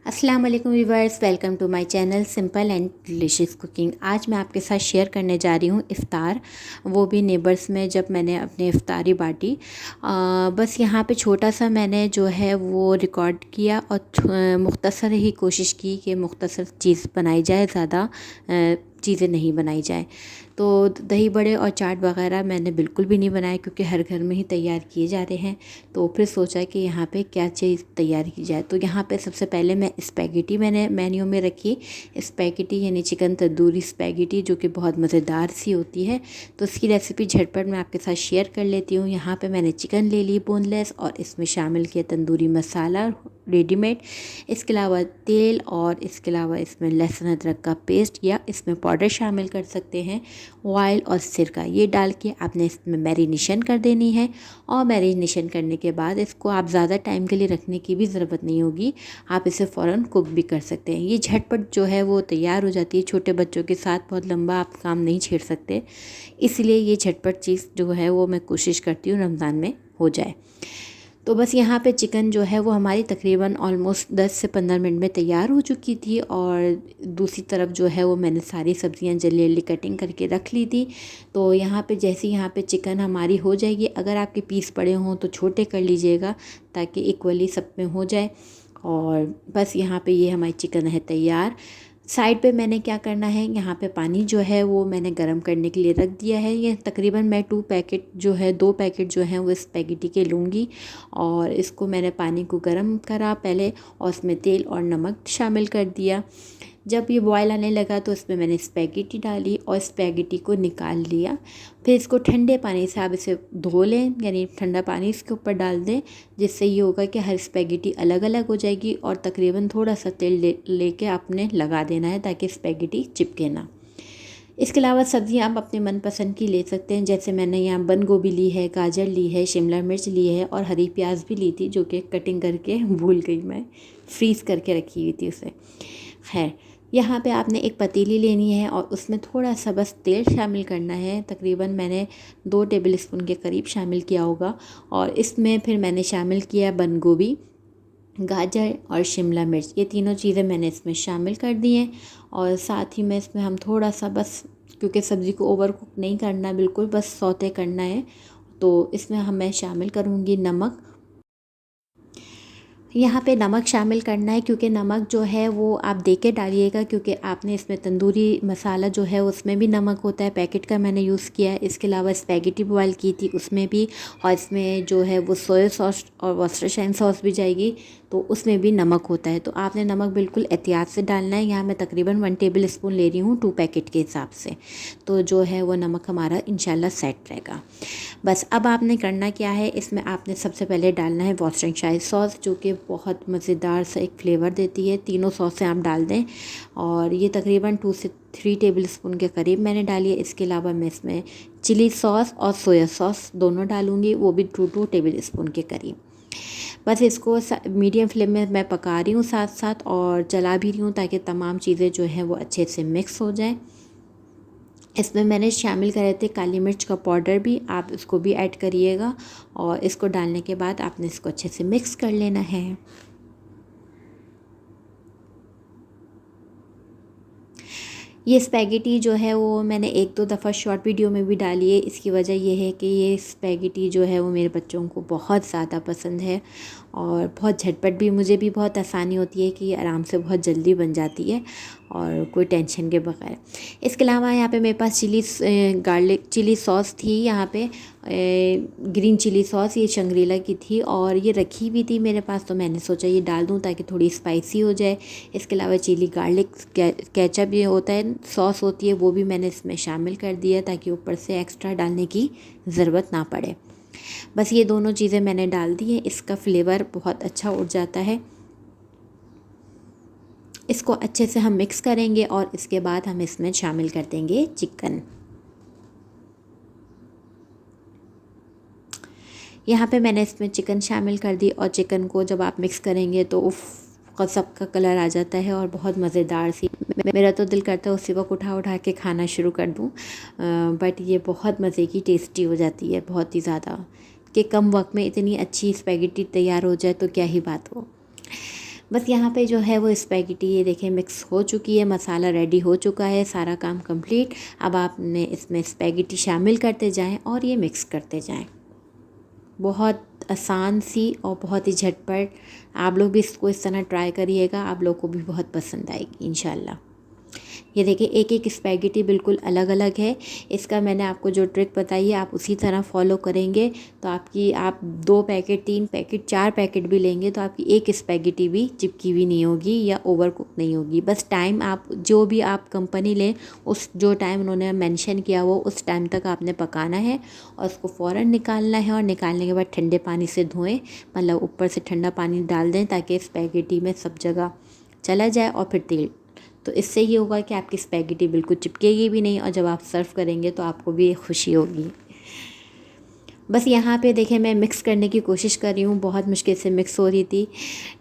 अस्सलाम वालेकुम viewers, welcome to my channel simple and delicious cooking. आज मैं आपके साथ शेयर करने जा रही हूँ इफ़्तार, वो भी नेबर्स में जब मैंने अपनी इफ़्तारी बाँटी। बस यहाँ पे छोटा सा मैंने जो है वो रिकॉर्ड किया और मुख्तसर ही कोशिश की कि मुख्तसर चीज़ बनाई जाए, ज़्यादा चीज़ें नहीं बनाई जाए। तो दही बड़े और चाट वगैरह मैंने बिल्कुल भी नहीं बनाए क्योंकि हर घर में ही तैयार किए जा रहे हैं। तो फिर सोचा कि यहाँ पे क्या चीज़ तैयार की जाए। तो यहाँ पे सबसे पहले मैं स्पैगेटी मैंने मेन्यू में रखी। स्पैगेटी यानी चिकन तंदूरी स्पैगेटी, जो कि बहुत मज़ेदार सी होती है। तो उसकी रेसिपी झटपट मैं आपके साथ शेयर कर लेती हूँ। यहाँ पे मैंने चिकन ले ली बोनलेस और इसमें शामिल किया तंदूरी मसाला रेडीमेड। इसके अलावा तेल और इसके अलावा इसमें लहसुन अदरक का पेस्ट या इसमें पाउडर शामिल कर सकते हैं। ऑयल और सिरका ये डाल के आपने इसमें मैरिनेशन कर देनी है। और मैरिनेशन करने के बाद इसको आप ज़्यादा टाइम के लिए रखने की भी ज़रूरत नहीं होगी, आप इसे फ़ौरन कुक भी कर सकते हैं। ये झटपट जो है वो तैयार हो जाती है। छोटे बच्चों के साथ बहुत लंबा आप काम नहीं छेड़ सकते, इसलिए ये झटपट चीज़ जो है वो मैं कोशिश करती हूँ रमज़ान में हो जाए। तो बस यहाँ पे चिकन जो है वो हमारी तकरीबन ऑलमोस्ट 10 से 15 मिनट में तैयार हो चुकी थी। और दूसरी तरफ जो है वो मैंने सारी सब्ज़ियाँ जल्दी जल्दी कटिंग करके रख ली थी। तो यहाँ पे जैसे यहाँ पे चिकन हमारी हो जाएगी, अगर आपके पीस पड़े हों तो छोटे कर लीजिएगा ताकि इक्वली सब में हो जाए। और बस यहाँ पे ये हमारी चिकन है तैयार। साइड पे मैंने क्या करना है, यहाँ पे पानी जो है वो मैंने गरम करने के लिए रख दिया है। ये तकरीबन मैं 2 पैकेट जो हैं वो स्पैगेटी के लूँगी। और इसको मैंने पानी को गरम करा पहले और उसमें तेल और नमक शामिल कर दिया। जब ये बॉयल आने लगा तो इसमें मैंने स्पैगेटी डाली और स्पैगेटी को निकाल लिया। फिर इसको ठंडे पानी से आप इसे धो लें, यानी ठंडा पानी इसके ऊपर डाल दें, जिससे ये होगा कि हर स्पैगेटी अलग अलग हो जाएगी। और तकरीबन थोड़ा सा तेल लेके आपने लगा देना है ताकि स्पैगेटी चिपके ना। इसके अलावा सब्ज़ियाँ आप अपने मनपसंद की ले सकते हैं। जैसे मैंने यहाँ बंद गोभी ली है, गाजर ली है, शिमला मिर्च ली है और हरी प्याज भी ली थी, जो कि कटिंग करके भूल गई मैं, फ्रीज़ करके रखी हुई थी उसे। खैर, यहाँ पे आपने एक पतीली लेनी है और उसमें थोड़ा सा बस तेल शामिल करना है। तकरीबन मैंने 2 टेबल स्पून के करीब शामिल किया होगा। और इसमें फिर मैंने शामिल किया बंद गोभी, गाजर और शिमला मिर्च, ये तीनों चीज़ें मैंने इसमें शामिल कर दी हैं। और साथ ही में इसमें हम थोड़ा सा बस, क्योंकि सब्ज़ी को ओवर कुक नहीं करना, बिल्कुल बस सौते करना है, तो इसमें मैं शामिल करूँगी नमक। यहाँ पे नमक शामिल करना है क्योंकि नमक जो है वो आप देख के डालिएगा, क्योंकि आपने इसमें तंदूरी मसाला जो है उसमें भी नमक होता है, पैकेट का मैंने यूज़ किया है। इसके अलावा स्पैगेटी बॉयल की थी उसमें भी, और इसमें जो है वो सोया सॉस और वर्सेस्टाइन सॉस भी जाएगी, तो उसमें भी नमक होता है। तो आपने नमक बिल्कुल एहतियात से डालना है। यहाँ मैं तकरीबन 1 टेबल स्पून ले रही हूँ 2 पैकेट के हिसाब से, तो जो है वो नमक हमारा इंशाल्लाह सेट रहेगा। बस अब आपने करना क्या है, इसमें आपने सबसे पहले डालना है वर्सेस्टाइन सॉस, जो कि बहुत मज़ेदार सा एक फ्लेवर देती है। तीनों सॉसें आप डाल दें और ये तकरीबन 2 से 3 टेबल स्पून के करीब मैंने डाली है। इसके अलावा मैं इसमें चिली सॉस और सोया सॉस दोनों डालूँगी, वो भी 2 टेबल स्पून के करीब। बस इसको मीडियम फ्लेम में मैं पका रही हूँ साथ साथ, और चला भी रही हूँ ताकि तमाम चीज़ें जो हैं वो अच्छे से मिक्स हो जाएं। इसमें मैंने शामिल करे थे काली मिर्च का पाउडर भी, आप इसको भी ऐड करिएगा। और इसको डालने के बाद आपने इसको अच्छे से मिक्स कर लेना है। ये स्पैगेटी जो है वो मैंने 1-2 दफ़ा शॉर्ट वीडियो में भी डाली है। इसकी वजह ये है कि ये स्पैगेटी जो है वो मेरे बच्चों को बहुत ज़्यादा पसंद है और बहुत झटपट भी, मुझे भी बहुत आसानी होती है कि ये आराम से बहुत जल्दी बन जाती है और कोई टेंशन के बगैर। इसके अलावा यहाँ पे मेरे पास गार्लिक चिली सॉस थी, यहाँ पे ग्रीन चिली सॉस, ये शंग्रीला की थी और ये रखी हुई थी मेरे पास, तो मैंने सोचा ये डाल दूँ ताकि थोड़ी स्पाइसी हो जाए। इसके अलावा चिली गार्लिक केचप ये होता है, सॉस होती है, वो भी मैंने इसमें शामिल कर दिया ताकि ऊपर से एक्स्ट्रा डालने की ज़रूरत ना पड़े। बस ये दोनों चीज़ें मैंने डाल दी हैं, इसका फ्लेवर बहुत अच्छा उठ जाता है। इसको अच्छे से हम मिक्स करेंगे और इसके बाद हम इसमें शामिल कर देंगे चिकन। यहाँ पे मैंने इसमें चिकन शामिल कर दी और चिकन को जब आप मिक्स करेंगे तो गज़ब का कलर आ जाता है और बहुत मज़ेदार सी, मेरा तो दिल करता है उसी वक्त उठा उठा के खाना शुरू कर दूँ। बट ये बहुत मज़े की टेस्टी हो जाती है, बहुत ही ज़्यादा, कि कम वक्त में इतनी अच्छी स्पैगेटी तैयार हो जाए तो क्या ही बात हो। बस यहाँ पे जो है वो स्पैगेटी ये देखें मिक्स हो चुकी है, मसाला रेडी हो चुका है, सारा काम कंप्लीट। अब आपने इसमें स्पैगेटी शामिल करते जाएं और ये मिक्स करते जाएं। बहुत आसान सी और बहुत ही झटपट। आप लोग भी इसको इस तरह ट्राई करिएगा, आप लोग को भी बहुत पसंद आएगी इंशाल्लाह। ये देखिए एक एक स्पैगेटी बिल्कुल अलग अलग है। इसका मैंने आपको जो ट्रिक बताई है आप उसी तरह फॉलो करेंगे तो आप 2 पैकेट 3 पैकेट 4 पैकेट भी लेंगे तो आपकी एक स्पैगेटी भी चिपकी हुई नहीं होगी या ओवर कुक नहीं होगी। बस टाइम आप जो भी आप कंपनी लें उस जो टाइम उन्होंने मेंशन किया वो उस टाइम तक आपने पकाना है और उसको फ़ौरन निकालना है। और निकालने के बाद ठंडे पानी से धोएं, मतलब ऊपर से ठंडा पानी डाल दें ताकि स्पैगेटी में सब जगह चला जाए और फिर तेल। तो इससे ये होगा कि आपकी स्पैगेटी बिल्कुल चिपकेगी भी नहीं और जब आप सर्व करेंगे तो आपको भी एक खुशी होगी। बस यहाँ पे देखें मैं मिक्स करने की कोशिश कर रही हूँ, बहुत मुश्किल से मिक्स हो रही थी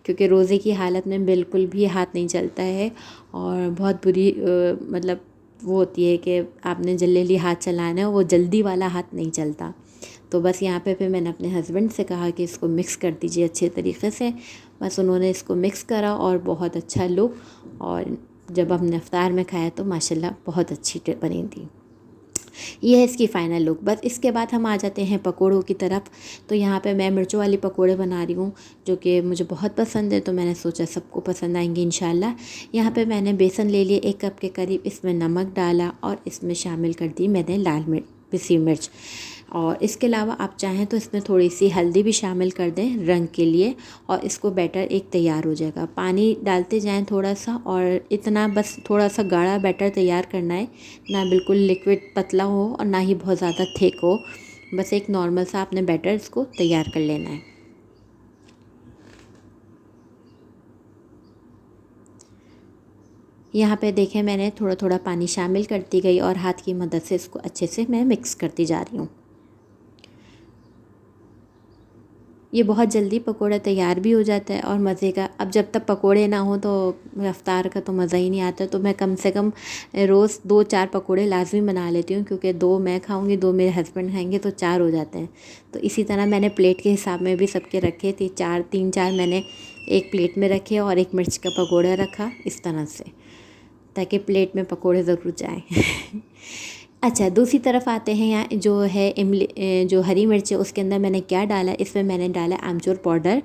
क्योंकि रोज़े की हालत में बिल्कुल भी हाथ नहीं चलता है और बहुत बुरी मतलब वो होती है कि आपने जल्दी हाथ चलाना है, वो जल्दी वाला हाथ नहीं चलता। तो बस यहाँ पे फिर मैंने अपने हस्बैंड से कहा कि इसको मिक्स कर दीजिए अच्छे तरीके से। बस उन्होंने इसको मिक्स करा और बहुत अच्छा लुक, और जब हमने इफ्तार में खाया तो माशाल्लाह बहुत अच्छी बनी थी। ये है इसकी फ़ाइनल लुक। बस इसके बाद हम आ जाते हैं पकोड़ों की तरफ। तो यहाँ पे मैं मिर्चों वाली पकोड़े बना रही हूँ जो कि मुझे बहुत पसंद है, तो मैंने सोचा सबको पसंद आएंगे इंशाल्लाह। यहाँ पे मैंने बेसन ले लिए 1 कप के करीब, इसमें नमक डाला और इसमें शामिल कर दी मैंने लाल मिर्च, पिसी मिर्च। और इसके अलावा आप चाहें तो इसमें थोड़ी सी हल्दी भी शामिल कर दें रंग के लिए, और इसको बैटर एक तैयार हो जाएगा। पानी डालते जाएं थोड़ा सा, और इतना बस थोड़ा सा गाढ़ा बैटर तैयार करना है, ना बिल्कुल लिक्विड पतला हो और ना ही बहुत ज़्यादा थिक हो। बस एक नॉर्मल सा आपने बैटर इसको तैयार कर लेना है। यहाँ पे देखें मैंने थोड़ा थोड़ा पानी शामिल करती गई और हाथ की मदद से इसको अच्छे से मैं मिक्स करती जा रही हूँ। ये बहुत जल्दी पकोड़ा तैयार भी हो जाता है और मज़े का। अब जब तक पकोड़े ना हो तो रफ्तार का तो मज़ा ही नहीं आता, तो मैं कम से कम रोज़ 2-4 पकोड़े लाजमी बना लेती हूँ क्योंकि 2 मैं खाऊंगी, 2 मेरे हस्बैंड खाएंगे तो 4 हो जाते हैं। तो इसी तरह मैंने प्लेट के हिसाब में भी सबके रखे थे, 3-4 मैंने एक प्लेट में रखे और एक मिर्च का पकोड़ा रखा इस तरह से, ताकि प्लेट में पकोड़े ज़रूर जाएँ। अच्छा, दूसरी तरफ आते हैं। यहाँ जो है इमली, जो हरी मिर्च है उसके अंदर मैंने क्या डाला, इसमें मैंने डाला आमचूर पाउडर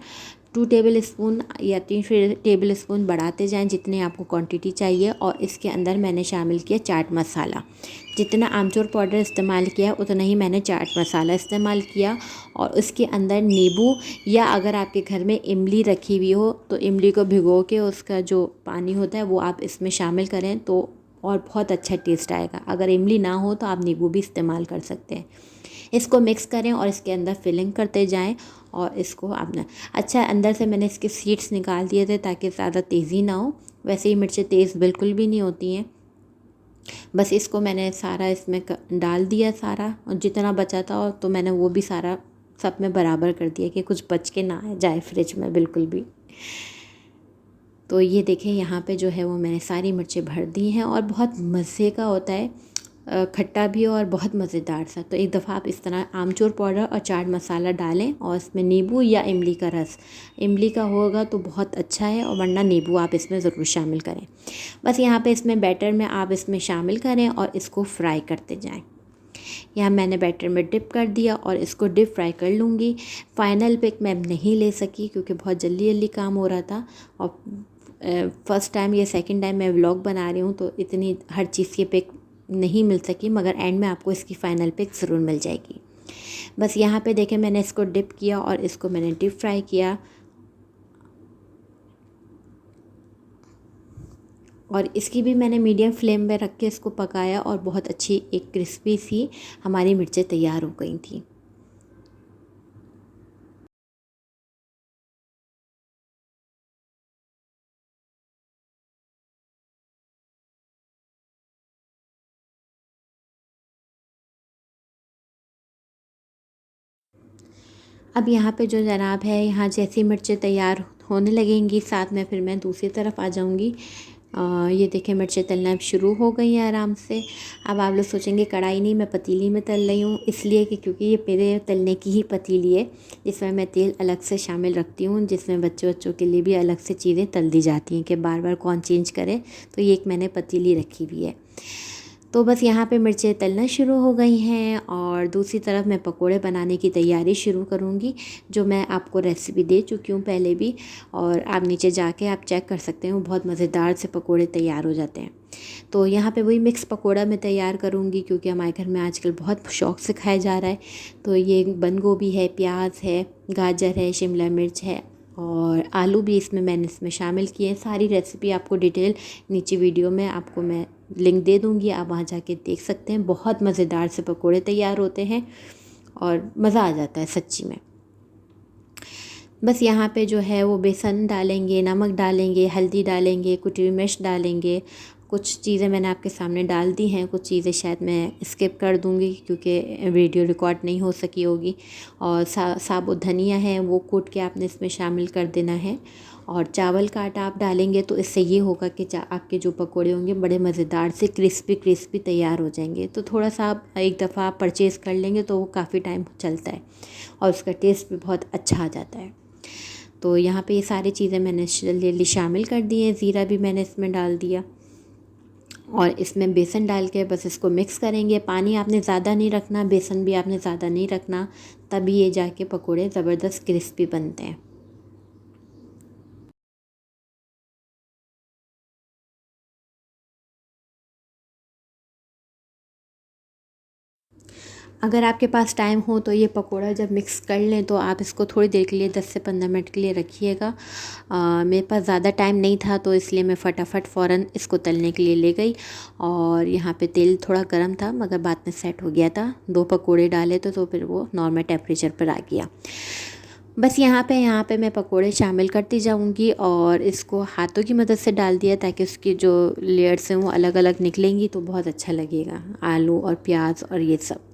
2 टेबल स्पून या 3 टेबल स्पून, बढ़ाते जाएं जितने आपको क्वांटिटी चाहिए। और इसके अंदर मैंने शामिल किया चाट मसाला। जितना आमचूर पाउडर इस्तेमाल किया उतना ही मैंने चाट मसाला इस्तेमाल किया। और उसके अंदर नींबू, या अगर आपके घर में इमली रखी हुई हो तो इमली को भिगो के उसका जो पानी होता है वो आप इसमें शामिल करें तो और बहुत अच्छा टेस्ट आएगा। अगर इमली ना हो तो आप नींबू भी इस्तेमाल कर सकते हैं। इसको मिक्स करें और इसके अंदर फिलिंग करते जाएं और इसको आपने अच्छा, अंदर से मैंने इसके सीड्स निकाल दिए थे ताकि ज़्यादा तेज़ी ना हो। वैसे ही मिर्चें तेज़ बिल्कुल भी नहीं होती हैं। बस इसको मैंने सारा इसमें डाल दिया सारा, और जितना बचा था तो मैंने वो भी सारा सब में बराबर कर दिया कि कुछ बच के ना जाए फ्रिज में बिल्कुल भी। तो ये देखें यहाँ पे जो है वो मैंने सारी मिर्चें भर दी हैं और बहुत मज़े का होता है, खट्टा भी और बहुत मज़ेदार सा। तो एक दफ़ा आप इस तरह आमचूर पाउडर और चाट मसाला डालें और इसमें नींबू या इमली का रस, इमली का होगा तो बहुत अच्छा है, और वरना नींबू आप इसमें ज़रूर शामिल करें। बस यहाँ पे इसमें बैटर में आप इसमें शामिल करें और इसको फ्राई करते जाएं। यहाँ मैंने बैटर में डिप कर दिया और इसको डिप फ्राई कर लूँगी। फ़ाइनल पिक मैं नहीं ले सकी क्योंकि बहुत जल्दी जल्दी काम हो रहा था, और फ़र्स्ट टाइम या सेकंड टाइम मैं व्लॉग बना रही हूँ तो इतनी हर चीज़ की पिक नहीं मिल सकी, मगर एंड में आपको इसकी फ़ाइनल पिक ज़रूर मिल जाएगी। बस यहाँ पे देखें मैंने इसको डिप किया और इसको मैंने डीप फ्राई किया, और इसकी भी मैंने मीडियम फ्लेम में रख के इसको पकाया और बहुत अच्छी एक क्रिस्पी सी हमारी मिर्चें तैयार हो गई थी। अब यहाँ पे जो जनाब है, यहाँ जैसी मिर्चें तैयार होने लगेंगी साथ में फिर मैं दूसरी तरफ आ जाऊँगी। ये देखें मिर्चें तलना अब शुरू हो गई हैं आराम से। अब आप लोग सोचेंगे कढ़ाई नहीं, मैं पतीली में तल रही हूँ, इसलिए कि क्योंकि ये मेरे तलने की ही पतीली है, जिसमें मैं तेल अलग से शामिल रखती हूँ, जिसमें बच्चों के लिए भी अलग से चीज़ें तल दी जाती हैं कि बार बार कौन चेंज करे। तो ये एक मैंने पतीली रखी हुई है। तो बस यहाँ पे मिर्चें तलना शुरू हो गई हैं और दूसरी तरफ मैं पकोड़े बनाने की तैयारी शुरू करूँगी, जो मैं आपको रेसिपी दे चुकी हूँ पहले भी, और आप नीचे जाके आप चेक कर सकते हो, बहुत मज़ेदार से पकोड़े तैयार हो जाते हैं। तो यहाँ पे वही मिक्स पकोड़ा मैं तैयार करूँगी, क्योंकि हमारे घर में आजकल बहुत शौक़ से खाया जा रहा है। तो ये बंद गोभी है, प्याज है, गाजर है, शिमला मिर्च है और आलू भी मैंने इसमें शामिल किए हैं। सारी रेसिपी आपको डिटेल नीचे वीडियो में आपको मैं लिंक दे दूँगी, आप वहाँ जाके देख सकते हैं। बहुत मज़ेदार से पकोड़े तैयार होते हैं और मज़ा आ जाता है सच्ची में। बस यहाँ पे जो है वो बेसन डालेंगे, नमक डालेंगे, हल्दी डालेंगे, कुटी हुई मिर्च डालेंगे। कुछ चीज़ें मैंने आपके सामने डाल दी हैं, कुछ चीज़ें शायद मैं स्किप कर दूँगी क्योंकि वीडियो रिकॉर्ड नहीं हो सकी होगी। और साबुत धनिया है वो कूट के आपने इसमें शामिल कर देना है। और चावल का आटा आप डालेंगे तो इससे ये होगा कि आपके जो पकोड़े होंगे बड़े मज़ेदार से क्रिस्पी तैयार हो जाएंगे। तो थोड़ा सा आप एक दफ़ा आप परचेज़ कर लेंगे तो वो काफ़ी टाइम चलता है और उसका टेस्ट भी बहुत अच्छा आ जाता है। तो यहाँ पे ये सारी चीज़ें मैंने जल्दी शामिल कर दी हैं। ज़ीरा भी मैंने इसमें डाल दिया और इसमें बेसन डाल के बस इसको मिक्स करेंगे। पानी आपने ज़्यादा नहीं रखना, बेसन भी आपने ज़्यादा नहीं रखना, तभी ये जाके पकोड़े ज़बरदस्त क्रिस्पी बनते हैं। अगर आपके पास टाइम हो तो ये पकोड़ा जब मिक्स कर लें तो आप इसको थोड़ी देर के लिए 10 से 15 मिनट के लिए रखिएगा। मेरे पास ज़्यादा टाइम नहीं था तो इसलिए मैं फटाफट फ़ौरन इसको तलने के लिए ले गई। और यहाँ पे तेल थोड़ा गर्म था मगर बाद में सेट हो गया था। 2 पकोड़े डाले तो फिर वो नॉर्मल टेम्परेचर पर आ गया। बस यहाँ पे मैं पकोड़े शामिल करती जाऊँगी और इसको हाथों की मदद से डाल दिया ताकि उसकी जो लेयर्स हैं वो अलग अलग निकलेंगी तो बहुत अच्छा लगेगा, आलू और प्याज और ये सब।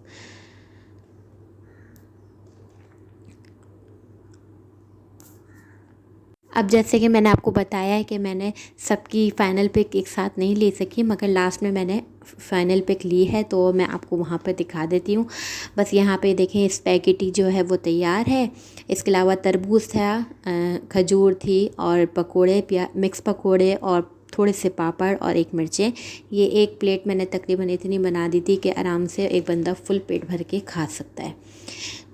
अब जैसे कि मैंने आपको बताया है कि मैंने सबकी फ़ाइनल पिक एक साथ नहीं ले सकी, मगर लास्ट में मैंने फ़ाइनल पिक ली है तो मैं आपको वहाँ पर दिखा देती हूँ। बस यहाँ पे देखें स्पैगेटी जो है वो तैयार है। इसके अलावा तरबूज था, खजूर थी और पकोड़े, मिक्स पकोड़े और थोड़े से पापड़ और एक मिर्चें। ये एक प्लेट मैंने तकरीबन इतनी बना दी थी कि आराम से एक बंदा फुल पेट भर के खा सकता है।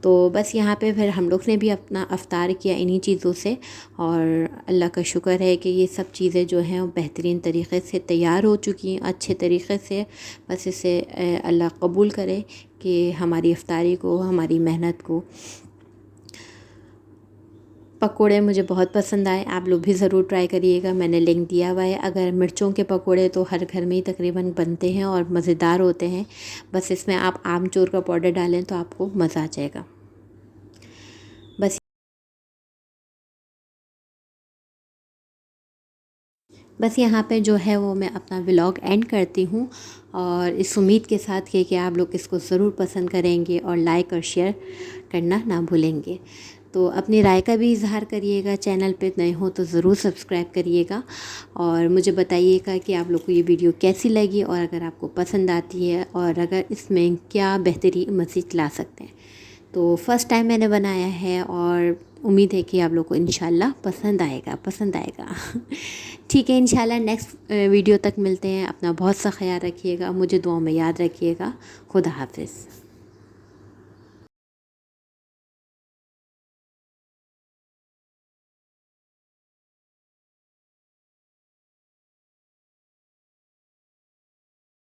तो बस यहाँ पे फिर हम लोग ने भी अपना अफ्तार किया इन्हीं चीज़ों से और अल्लाह का शुक्र है कि ये सब चीज़ें जो हैं वो बेहतरीन तरीक़े से तैयार हो चुकी हैं, अच्छे तरीक़े से। बस इसे अल्लाह कबूल करे कि हमारी अफ्तारी को, हमारी मेहनत को। पकोड़े मुझे बहुत पसंद आए, आप लोग भी ज़रूर ट्राई करिएगा, मैंने लिंक दिया हुआ है। अगर मिर्चों के पकोड़े तो हर घर में ही तकरीबन बनते हैं और मज़ेदार होते हैं। बस इसमें आप आमचूर का पाउडर डालें तो आपको मज़ा आ जाएगा। बस बस यहाँ पे जो है वो मैं अपना व्लॉग एंड करती हूँ और इस उम्मीद के साथ कि आप लोग इसको ज़रूर पसंद करेंगे और लाइक और शेयर करना ना भूलेंगे। तो अपनी राय का भी इज़हार करिएगा, चैनल पे नए हो तो ज़रूर सब्सक्राइब करिएगा और मुझे बताइएगा कि आप लोग को ये वीडियो कैसी लगी और अगर आपको पसंद आती है और अगर इसमें क्या बेहतरी मज़ीद ला सकते हैं। तो फ़र्स्ट टाइम मैंने बनाया है और उम्मीद है कि आप लोग को इंशाल्लाह पसंद आएगा। ठीक है, इंशाल्लाह नेक्स्ट वीडियो तक मिलते हैं। अपना बहुत सा ख्याल रखिएगा, मुझे दुआ में याद रखिएगा। खुदा हाफिज़।